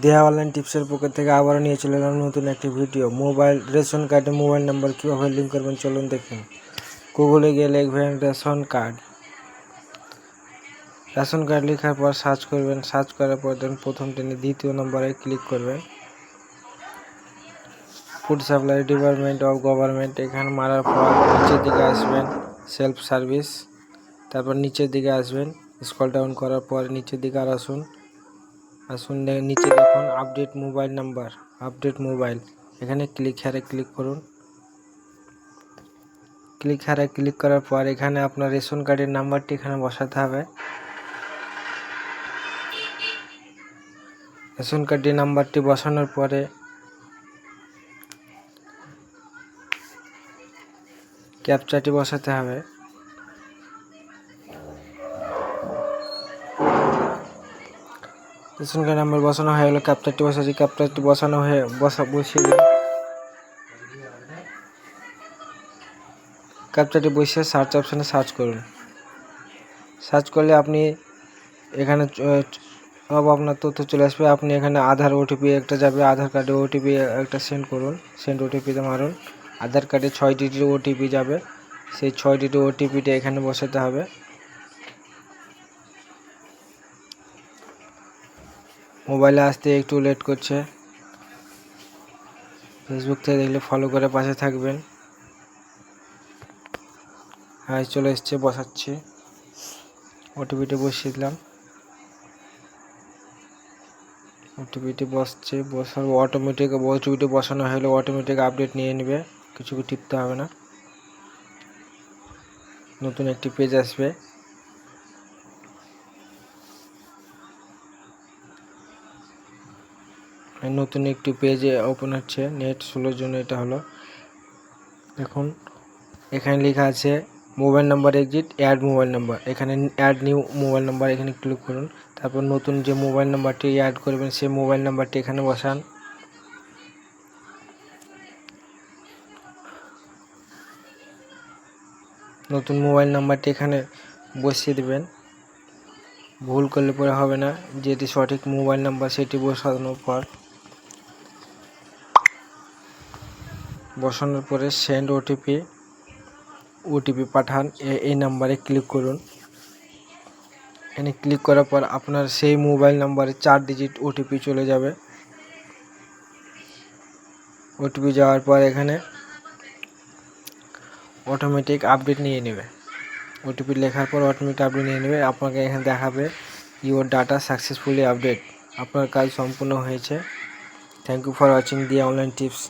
দেয়া অনলাইন টিপসের পক্ষ থেকে আবারও নিয়ে চলে এলাম নতুন একটি ভিডিও। রেশন কার্ডে মোবাইল নাম্বার কীভাবে লিঙ্ক করবেন চলুন দেখুন। গুগলে গিয়ে লিখবেন রেশন কার্ড। রেশন কার্ড লেখার পর সার্চ করবেন, সার্চ করার পর প্রথম টেনে দ্বিতীয় নম্বরে ক্লিক করবেন। Food supply department of government এখানে মারার পর নিচের দিকে আসবেন সেলফ সার্ভিস, তারপর নিচের দিকে আসবেন, স্ক্রল ডাউন করার পর নিচের দিকে আর আসুন নিচে দেখুন update mobile number, update mobile, এখানে ক্লিক করুন। ক্লিক করার পর এখানে আপনার রেশন কার্ডের নাম্বারটি এখানে বসাতে হবে। রেশন কার্ডের নাম্বারটি বসানোর পরে ক্যাপচাটি বসাতে হবে। রেশন কার্ড নাম্বার বসানো হয়ে গেল, ক্যাপচাটি বসাচ্ছি, ক্যাপচাটি বসানো হয়ে বসিয়ে দিন। ক্যাপচাটি বসিয়ে সার্চ অপশানে সার্চ করুন। সার্চ করলে আপনি এখানে সব আপনার তথ্য চলে আসবে। আপনি এখানে আধার ওটিপি একটা যাবে, আধার কার্ডে ওটিপি একটা সেন্ড করুন, সেন্ড ওটিপিতে মারুন। আধার কার্ডে 6 ডিজিট ওটিপি যাবে, সেই 6 ডিজিট ওটিপিটা এখানে বসাতে হবে। মোবাইলে আসতে একটু লেট করছে, ফেসবুক থেকে দেখলে ফলো করে পাশে থাকবেন। হ্যাঁ চলে এসছে, বসাচ্ছি, ওটিপিটা বসিয়ে দিলাম। ওটিপিটি বসার অটোমেটিক ওটিপিটি বসানো হলে অটোমেটিক আপডেট নিয়ে নেবে, কিছু টিপতে হবে না। নতুন একটি পেজ আসবে, নতুন একটি পেজে ওপেন হচ্ছে, নেট স্লোর জন্য এটা হলো। দেখুন এখানে লেখা আছে mobile number exit, add mobile number, এখানে অ্যাড নিউ মোবাইল নাম্বার এখানে ক্লিক করুন। তারপর নতুন যে মোবাইল নাম্বারটি অ্যাড করবেন সেই মোবাইল নাম্বারটি এখানে বসান। নতুন মোবাইল নাম্বারটি এখানে বসিয়ে দেবেন, ভুল করলে পরে হবে না। যেটি সঠিক মোবাইল নাম্বার সেটি বসানোর পরে সেন্ড ওটিপি পাঠান, এই নাম্বারে ক্লিক করুন। এখানে ক্লিক করার পর আপনার সেই মোবাইল নাম্বারে 4 ডিজিট ওটিপি চলে যাবে। ওটিপি যাওয়ার পর এখানে অটোমেটিক আপডেট নিয়ে নেবে। ওটিপি লেখার পর অটোমেটিক আপডেট নিয়ে নেবে। আপনাকে এখানে দেখাবে ইউর ডাটা সাকসেসফুলি আপডেট, আপনার কাজ সম্পূর্ণ হয়েছে। Thank you for watching the online tips.